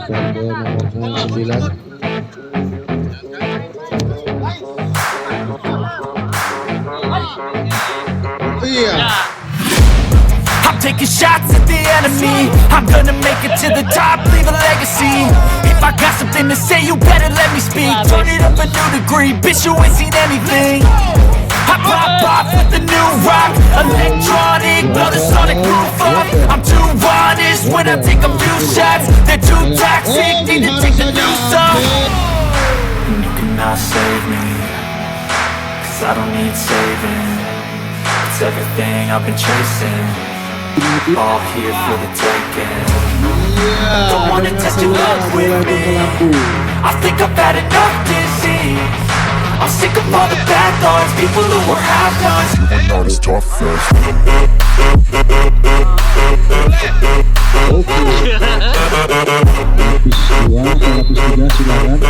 umpan ke nomor 9. Iya. I'm taking shots at the enemy. I'm gonna make it to the top, leave a legacy. If I got something to say, you better let me speak. Turn it up a new degree, bitch, you ain't seen anything. I pop off with the new rock, electronic, blow the sonic roof up. I'm too honest when I take a few shots. They're too toxic, need to take the news off. You cannot save me, 'cause I don't need saving. It's everything I've been chasing, all here for the taking. Don't wanna test your luck with me, I think I've had enough disease. I'm sick of all the bad thoughts, people who were half-nots. You are not as tough as Lapis 2, lapis 3 silakan.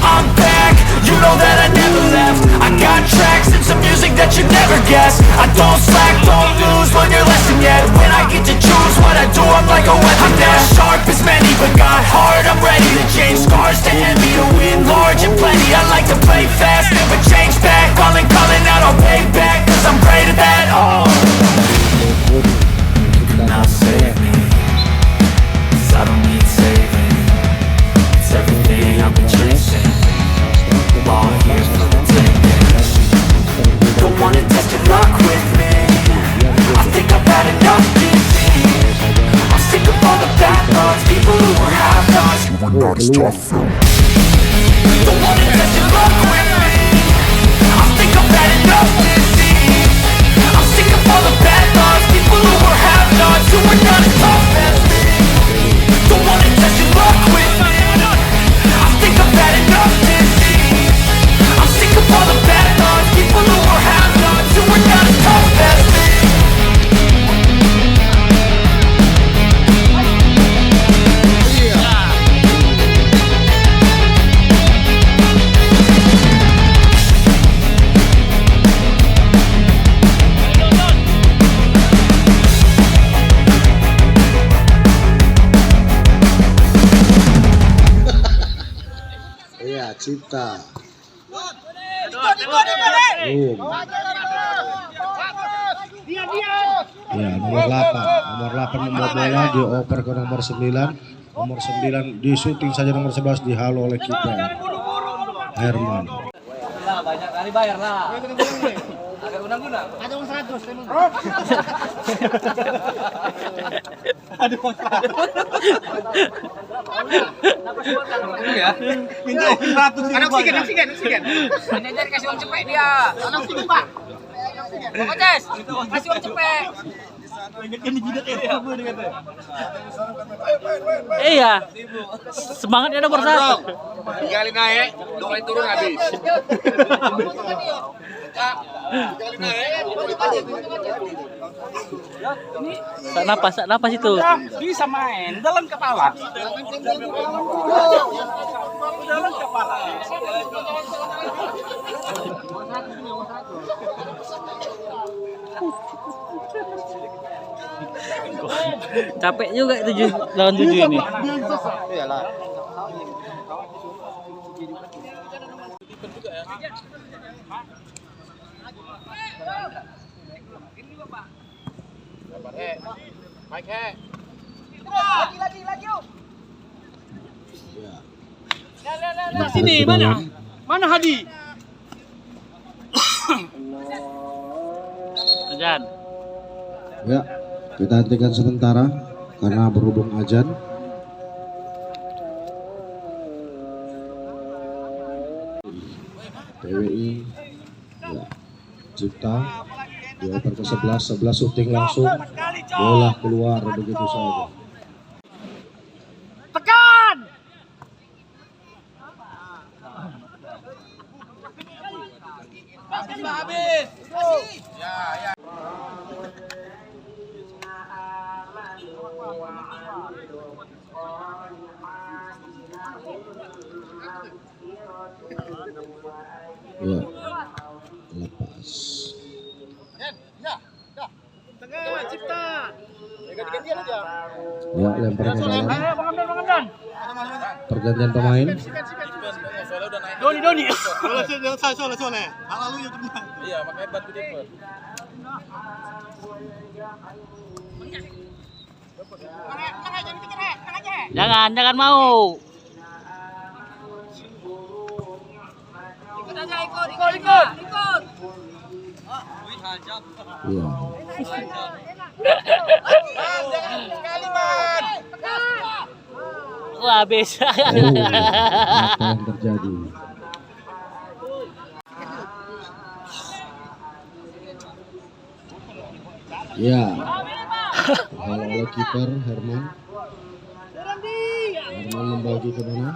I'm back, you know that I never left. I got tracks and some music that you never guess. I don't slack, don't lose, learn your lesson yet. When I get to choose what I do, I'm like a weapon. I'm not sharp as many, but got hard, I'm ready to change scars to envy, to win large and plenty. I like to play fast, never change back. Calling out, I'll pay back, 'cause I'm great at that. Oh, you cannot save me, 'cause I don't need saving. It's everything I've been chasing, all here for the taking. Don't wanna test your luck with me, I think I've had enough disease. I'm sick of all the bad thoughts, people who were half-nots. You were not as tough. Don't wanna test your luck with me, I think I've had enough disease. I'm sick of all the bad thoughts, people who were half-nots. You were not as tough as me. Don't wanna test your luck with me, I think I've had enough disease. I'm sick of all the bad thoughts, people who were half-nots. You were not as tough as me. Iya, Cinta. Ya, nomor 8 membawa bola dioper ke nomor 9. Nomor 9 disuting saja, nomor 11 dihalo oleh kiper Herman. Banyak kali bayar lah. Agak guna-guna. Ada uang 100 emang. Aduh, uang 100. Ya. Minta uang 100. Anak oksigen. Manajer kasih uang cepet dia. Anak oksigen, Pak. Pak Koces, kasih uang cepet. Iya. Semangatnya nomor 1. 3 kali naik, 2 kali turun habis. Sak napas itu. Bisa main dalam kepala. Dalam kepala. Capek juga 7 lawan 7 ini. Iyalah. Nah, sini mana? Mana Hadi? Ajan. Ya, kita hentikan sementara karena berhubung azan. PWI, ya, Cipta dioper ke 11 syuting langsung, bola keluar begitu saja. Tekan! Habis. Ya. Ya, lepas. Tengah, Cipta. Ganti-gantian aja. Ya, lempar ke dalam. Ayo, Bang Pergantian pemain. Doni. Soleh. Lalu yang tenang. Iya, makanya bantu dia. Jangan mau. Ikut. Iya. Wah, bisa. Oh, apa yang terjadi? Ya, terhalang oleh kiper Herman. Herman membagi ke mana?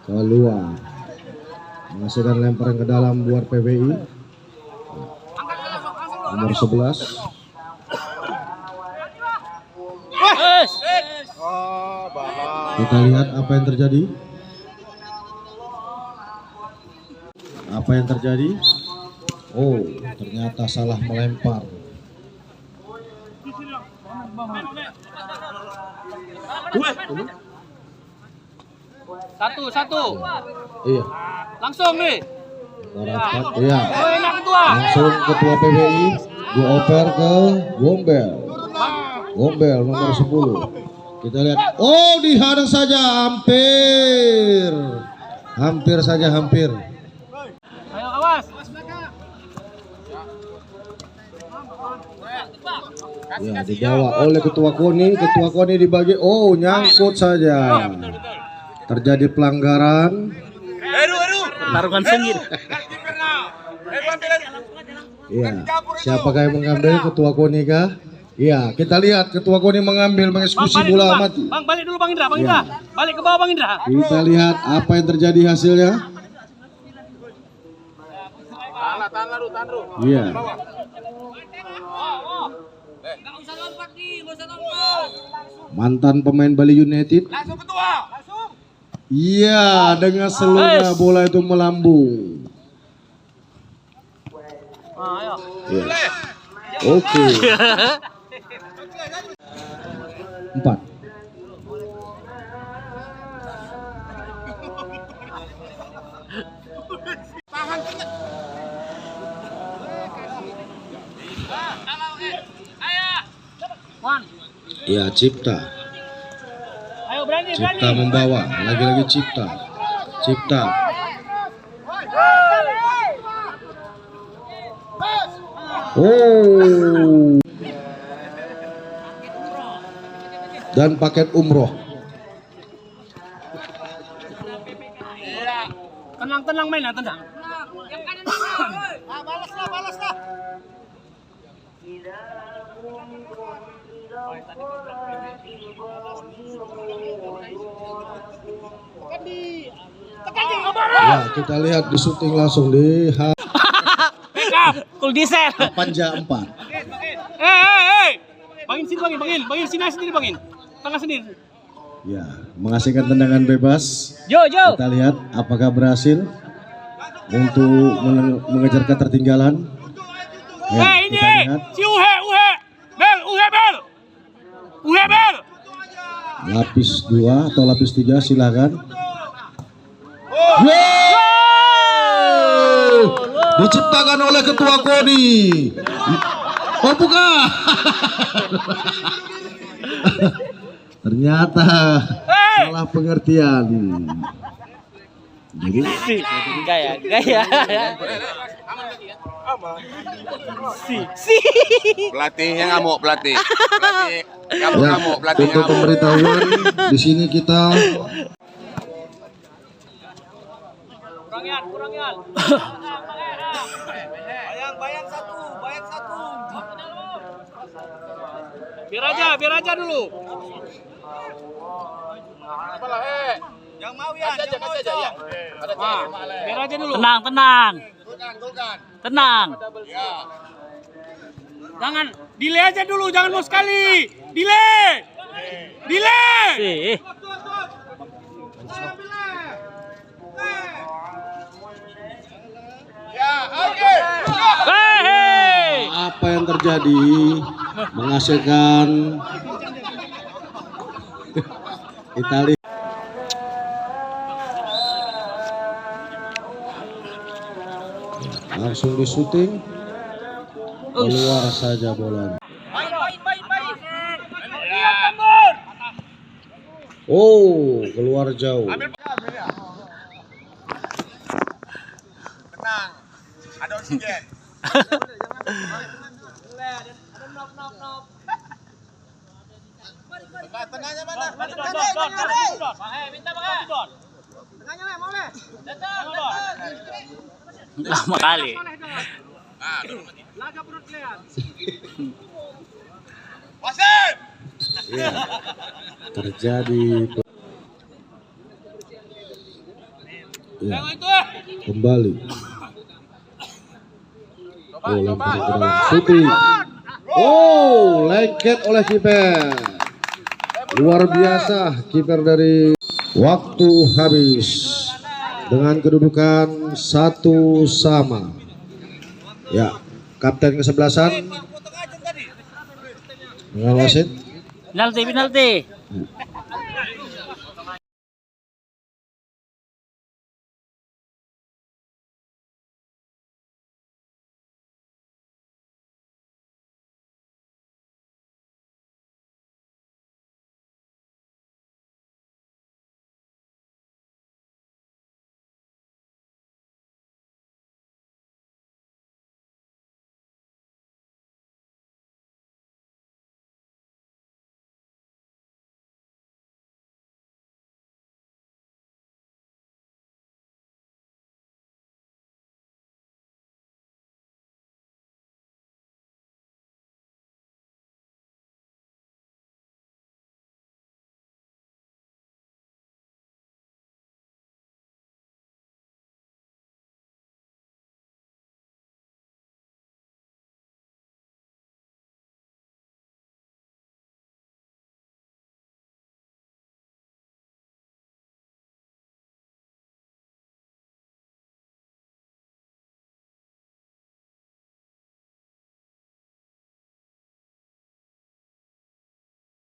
Keluar. Menghasilkan lemparan ke dalam buat PBI. Nomor 11. Kita lihat apa yang terjadi. Apa yang terjadi? Oh, ternyata salah melempar. Satu. Iya. Langsung nih. Orang iya. Oh, enak ketua. Langsung ketua PBI dioper ke Gombel. Gombel nomor 10. Kita lihat. Oh, dihadang saja hampir. Hampir saja. Ayo, awas. Ya, dibawa oleh ketua KONI. Ketua KONI dibagi. Oh, nyangkut saja. Terjadi pelanggaran. Tarungan sengit. Iya. Siapakah yang mengambil? Ketua KONI kah? Iya, kita lihat ketua KONI mengambil mengeksekusi bola mati. Bang, balik dulu Bang Indra. Ya. Balik ke bawah Bang Indra. Kita lihat apa yang terjadi hasilnya. Tahan lu. Iya. Mantan pemain Bali United. Langsung ketua. Iya, dengan seluruhnya bola itu melambung. Ayo. Iya. Oke. 4. Ya, Cipta. Ayo berani. Cipta membawa. Lagi-lagi Cipta. Oh. Dan paket umroh. Tenang main lah, tenang. Balas lah. Ya, kita lihat di syuting langsung di Kul diesel. Panja 4. Bangin sini sendiri Bangin. Tengah sendiri. Ya, menghasilkan tendangan bebas. Jo. Kita lihat apakah berhasil untuk mengejar ketertinggalan. Ya, Ini kita lihat. si Uhe. Bel. Lapis 2 atau lapis 3 silakan. Diciptakan oleh ketua KONI. Oh, bukan. Ternyata salah pengertian. Jadi Gaya. Pelatihnya ngamuk pelatih. ya, untuk pemberitahuan di sini kita Kurangnya. Bayang satu. Biar aja dulu. Apalah, Yang mau ya, kasih aja ya. Ada biar aja dulu. Tenang. Golkan. Tenang. Ya. Jangan, delay aja dulu, jangan mau sekali. Delay. Sih. apa yang terjadi menghasilkan Italia langsung disuting keluar saja bola. Oh, keluar jauh. Tenang. Ada oksigen. Tengahnya mana? Lama kali. Wasit. Ya, terjadi ya, kembali. Oh, lempar shooting. Oh, lengket oleh kiper. Luar biasa kiper dari. Waktu habis dengan kedudukan 1-1. Ya, kapten kesebelasan dengan wasit. Penalti.